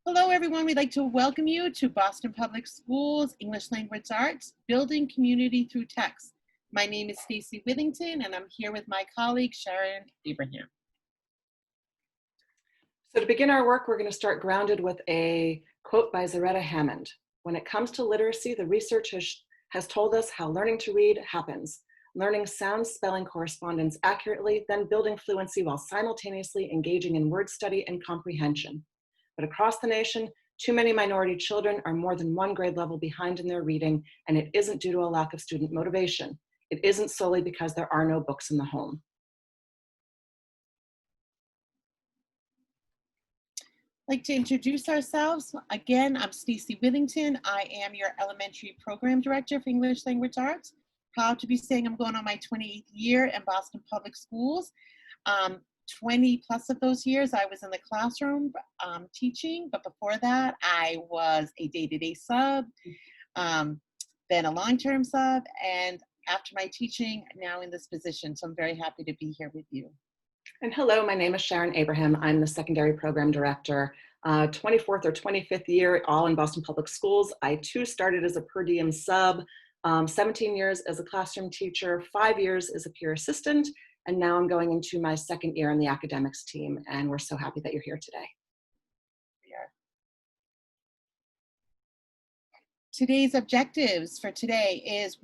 Hello, everyone. We'd like to welcome you to Boston Public Schools English Language Arts, Building Community Through Text. My name is Stacy Withington, and I'm here with my colleague, Sharon Abraham. So to begin our work, we're going to start grounded with a quote by Zaretta Hammond. When it comes to literacy, the research has told us how learning to read happens. Learning sound spelling correspondence accurately, then building fluency while simultaneously engaging in word study and comprehension. But across the nation, too many minority children are more than one grade level behind in their reading, and it isn't due to a lack of student motivation. It isn't solely because there are no books in the home. I'd like to introduce ourselves. Again, I'm Stacy Withington. I am your elementary program director for English Language Arts. Proud to be saying I'm going on my 28th year in Boston Public Schools. 20 plus of those years I was in the classroom teaching, but before that I was a day-to-day sub, then a long-term sub, and after my teaching, now in this position. So I'm very happy to be here with you. And hello, my name is Sharon Abraham. I'm the secondary program director. 24th or 25th year, all in Boston Public Schools. I too started as a per diem sub, 17 years as a classroom teacher, 5 years as a peer assistant, and now I'm going into my second year on the academics team, and we're so happy that you're here today. Today's objectives for today is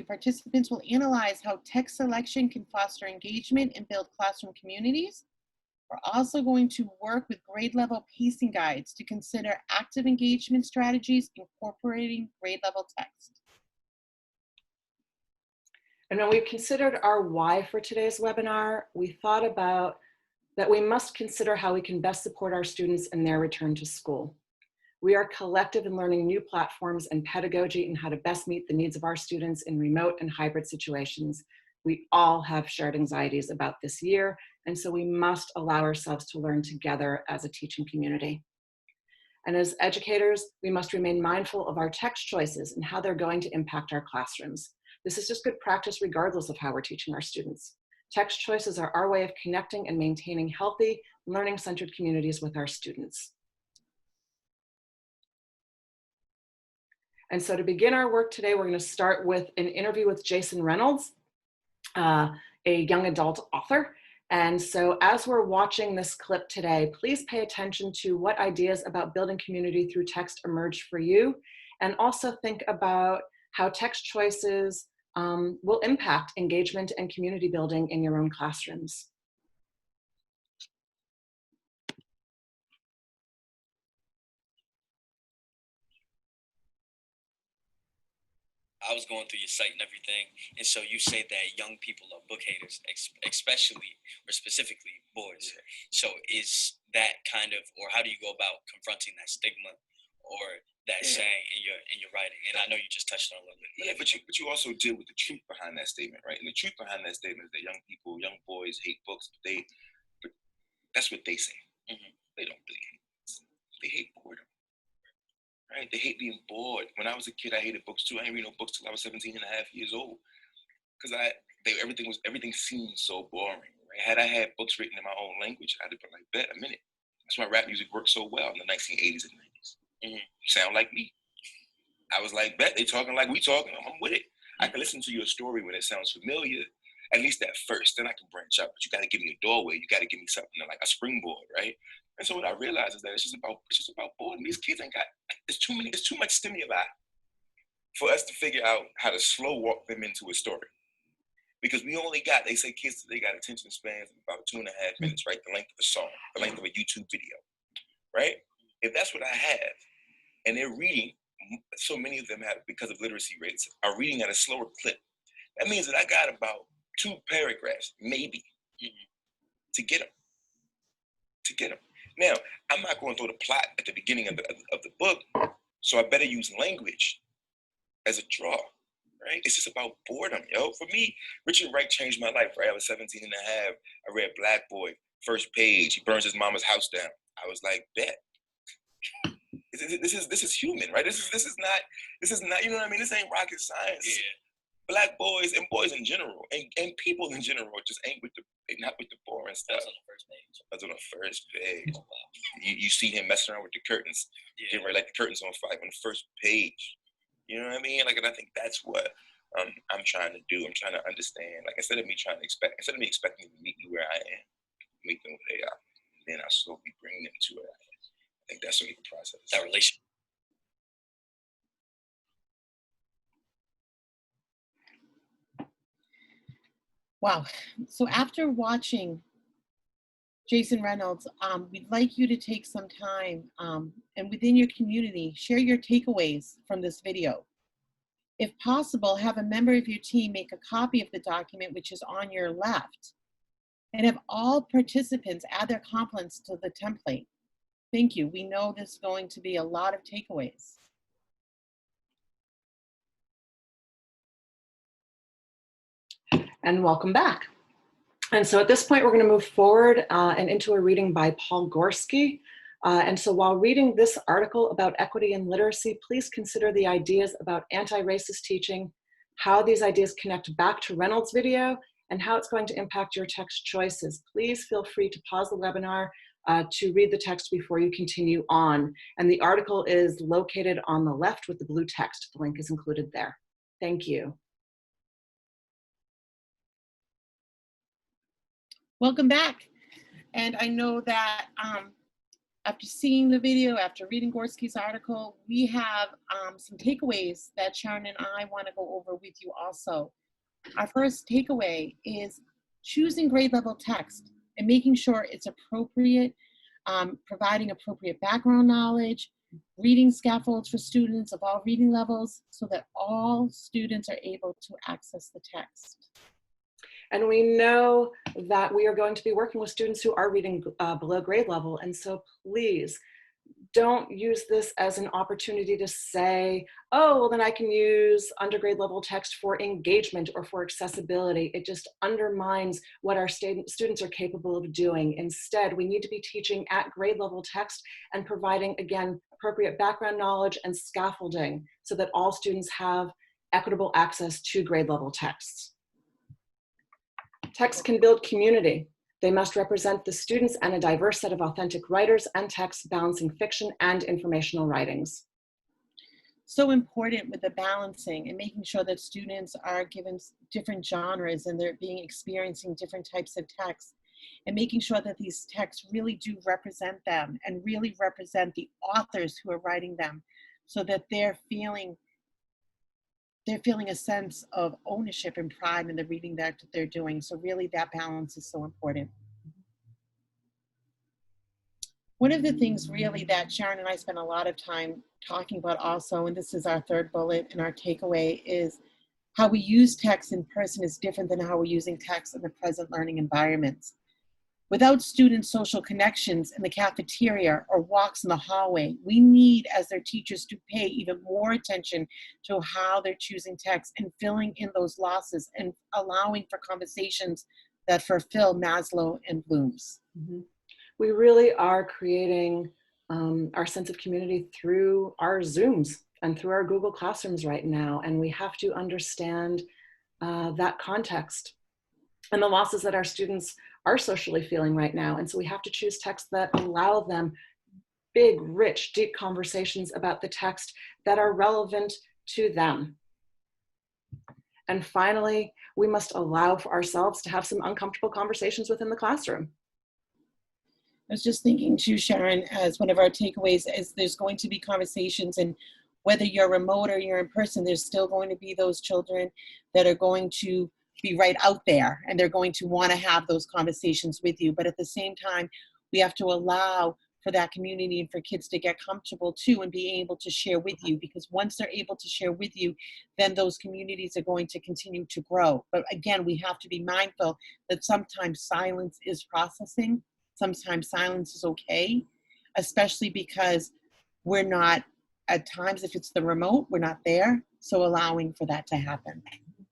participants will analyze how text selection can foster engagement and build classroom communities. We're also going to work with grade level pacing guides to consider active engagement strategies incorporating grade level text. And when we considered our why for today's webinar, we thought about that we must consider how we can best support our students in their return to school. We are collective in learning new platforms and pedagogy and how to best meet the needs of our students in remote and hybrid situations. We all have shared anxieties about this year, and so we must allow ourselves to learn together as a teaching community. And as educators, we must remain mindful of our text choices and how they're going to impact our classrooms. This is just good practice regardless of how we're teaching our students. Text choices are our way of connecting and maintaining healthy, learning-centered communities with our students. And so to begin our work today, we're going to start with an interview with Jason Reynolds, a young adult author. And so as we're watching this clip today, please pay attention to what ideas about building community through text emerge for you, and also think about how text choices will impact engagement and community building in your own classrooms. I was going through your site and everything, and so you say that young people are book haters, especially or specifically boys. So is that kind of, or how do you go about confronting that stigma or that saying in your writing? And I know you just touched on it a little bit. Yeah, but you also deal with the truth behind that statement, right? And the truth behind that statement is that young people, young boys hate books. But that's what they say. Mm-hmm. They don't really hate books. They hate boredom. Right? They hate being bored. When I was a kid, I hated books too. I didn't read no books till I was 17 and a half years old. Because everything seemed so boring. Right? Had I had books written in my own language, I'd have been like, bet a minute. That's why rap music worked so well in the 1980s and 90s. Mm-hmm. Sound like me. I was like, bet they talking like we talking. I'm with it. I can listen to your story when it sounds familiar, at least at first. Then I can branch out. But you got to give me a doorway. You got to give me something like a springboard, right? And so what I realized is that it's just about boredom. These kids ain't got, it's too much stimuli for us to figure out how to slow walk them into a story. Because we only got, they say kids today got attention spans of about 2.5 minutes, right? The length of a song, the length of a YouTube video, right? If that's what I have, and they're reading, so many of them have, because of literacy rates, are reading at a slower clip. That means that I got about 2 paragraphs, maybe, to get them. Now, I'm not going to throw the plot at the beginning of the book, so I better use language as a draw, right? It's just about boredom, yo. For me, Richard Wright changed my life, right? I was 17 and a half. I read Black Boy, first page. He burns his mama's house down. I was like, bet. This is human, right? This is not, you know what I mean? This ain't rocket science. Yeah. Black boys and boys in general, and people in general just ain't with Not with the boring That stuff. was on the first page. That's on the first page. Oh, wow. You see him messing around with the curtains, Yeah. getting ready like the curtains on fire on the first page. You know what I mean? Like, and I think that's what I'm trying to do. I'm trying to understand. Like, instead of me expecting them to meet me where I am, meet them where they are, then I slowly bring them to where I am. I think that's really the process. That relation. Wow. So after watching Jason Reynolds, we'd like you to take some time and within your community, share your takeaways from this video. If possible, have a member of your team make a copy of the document, which is on your left, and have all participants add their compliments to the template. Thank you. We know there's going to be a lot of takeaways. And welcome back. And so at this point, we're going to move forward and into a reading by Paul Gorski. And so while reading this article about equity and literacy, please consider the ideas about anti-racist teaching, how these ideas connect back to Reynolds' video, and how it's going to impact your text choices. Please feel free to pause the webinar to read the text before you continue on. And the article is located on the left with the blue text. The link is included there. Thank you. Welcome back. And I know that after seeing the video, after reading Gorski's article, we have some takeaways that Sharon and I want to go over with you also. Our first takeaway is choosing grade level text and making sure it's appropriate, providing appropriate background knowledge, reading scaffolds for students of all reading levels so that all students are able to access the text. And we know that we are going to be working with students who are reading below grade level. And so please don't use this as an opportunity to say, oh, well, then I can use undergrade level text for engagement or for accessibility. It just undermines what our students are capable of doing. Instead, we need to be teaching at grade level text and providing, again, appropriate background knowledge and scaffolding so that all students have equitable access to grade level texts. Text can build community. They must represent the students and a diverse set of authentic writers and texts balancing fiction and informational writings. So important with the balancing and making sure that students are given different genres and they're experiencing different types of texts, and making sure that these texts really do represent them and really represent the authors who are writing them so that they're feeling a sense of ownership and pride in the reading that they're doing. So really that balance is so important. One of the things really that Sharon and I spent a lot of time talking about also, and this is our third bullet and our takeaway, is how we use text in person is different than how we're using text in the present learning environments. Without student social connections in the cafeteria or walks in the hallway, we need, as their teachers, to pay even more attention to how they're choosing text and filling in those losses and allowing for conversations that fulfill Maslow and Bloom's. Mm-hmm. We really are creating our sense of community through our Zooms and through our Google Classrooms right now. And we have to understand that context and the losses that our students are socially feeling right now. And so we have to choose texts that allow them big, rich, deep conversations about the text that are relevant to them. And finally, we must allow for ourselves to have some uncomfortable conversations within the classroom. I was just thinking too, Sharon, as one of our takeaways is there's going to be conversations, and whether you're remote or you're in person, there's still going to be those children that are going to be right out there and they're going to want to have those conversations with you. But at the same time, we have to allow for that community and for kids to get comfortable too and be able to share with you, because once they're able to share with you, then those communities are going to continue to grow. But again, we have to be mindful that sometimes silence is processing. Sometimes silence is okay, especially because we're not, at times, if it's the remote, we're not there. So allowing for that to happen.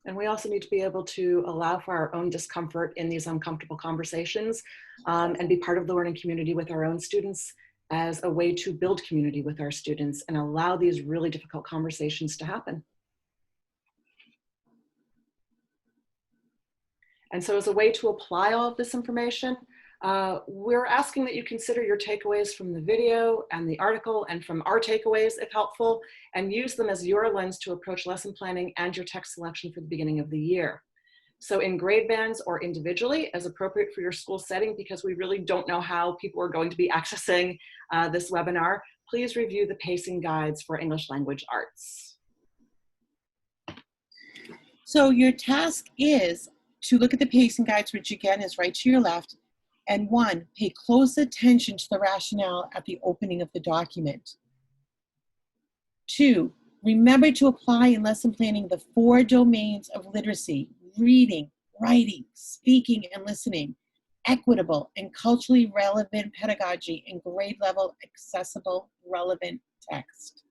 And we also need to be able to allow for our own discomfort in these uncomfortable conversations and be part of the learning community with our own students as a way to build community with our students and allow these really difficult conversations to happen. And so as a way to apply all of this information, we're asking that you consider your takeaways from the video and the article and from our takeaways, if helpful, and use them as your lens to approach lesson planning and your text selection for the beginning of the year. So in grade bands or individually, as appropriate for your school setting, because we really don't know how people are going to be accessing this webinar, please review the pacing guides for English language arts. So your task is to look at the pacing guides, which again is right to your left, and 1, pay close attention to the rationale at the opening of the document. 2, remember to apply in lesson planning the 4 domains of literacy: reading, writing, speaking, and listening, equitable and culturally relevant pedagogy, and grade level accessible relevant text.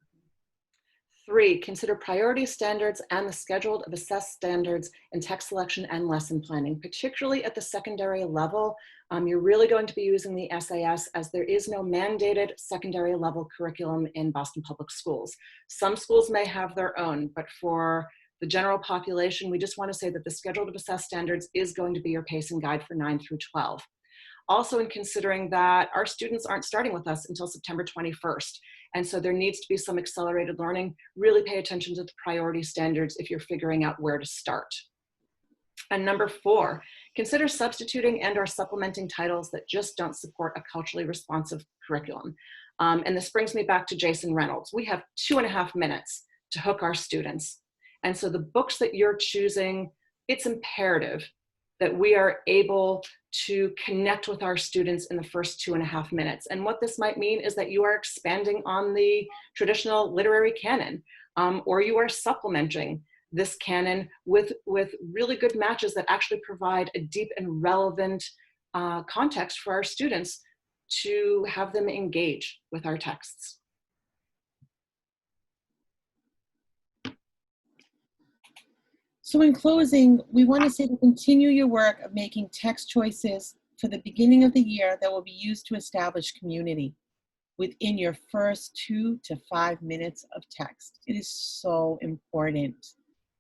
3, consider priority standards and the schedule of assessed standards in text selection and lesson planning, particularly at the secondary level. You're really going to be using the SAS, as there is no mandated secondary level curriculum in Boston Public Schools. Some schools may have their own, but for the general population, we just want to say that the schedule of assessed standards is going to be your pacing guide for 9 through 12. Also, in considering that our students aren't starting with us until September 21st. And so there needs to be some accelerated learning. Really pay attention to the priority standards if you're figuring out where to start. And number 4, consider substituting and or supplementing titles that just don't support a culturally responsive curriculum. And this brings me back to Jason Reynolds. We have 2.5 minutes to hook our students. And so the books that you're choosing, it's imperative that we are able to connect with our students in the first 2.5 minutes. And what this might mean is that you are expanding on the traditional literary canon, or you are supplementing this canon with really good matches that actually provide a deep and relevant context for our students to have them engage with our texts. So in closing, we want to say to continue your work of making text choices for the beginning of the year that will be used to establish community within your first 2 to 5 minutes of text. It is so important.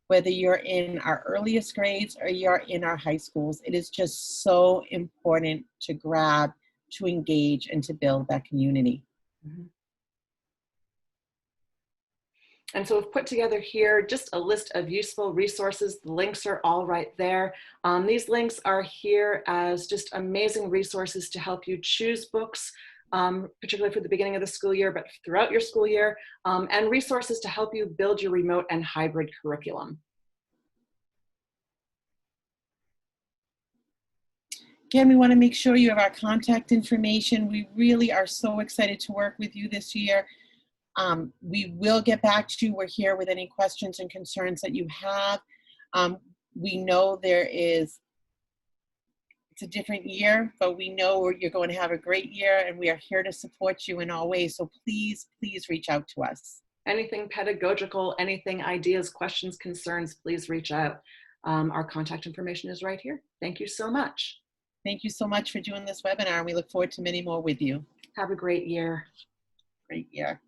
Whether you're in our earliest grades or you're in our high schools, it is just so important to grab, to engage, and to build that community. Mm-hmm. And so we've put together here just a list of useful resources. The links are all right there. These links are here as just amazing resources to help you choose books, particularly for the beginning of the school year, but throughout your school year, and resources to help you build your remote and hybrid curriculum. Again, we want to make sure you have our contact information. We really are so excited to work with you this year. We will get back to you. We're here with any questions and concerns that you have. We know it's a different year, but we know you're going to have a great year, and we are here to support you in all ways. So please, please reach out to us. Anything pedagogical, anything, ideas, questions, concerns, please reach out. Our contact information is right here. Thank you so much. Thank you so much for doing this webinar, and we look forward to many more with you. Have a great year. Great year.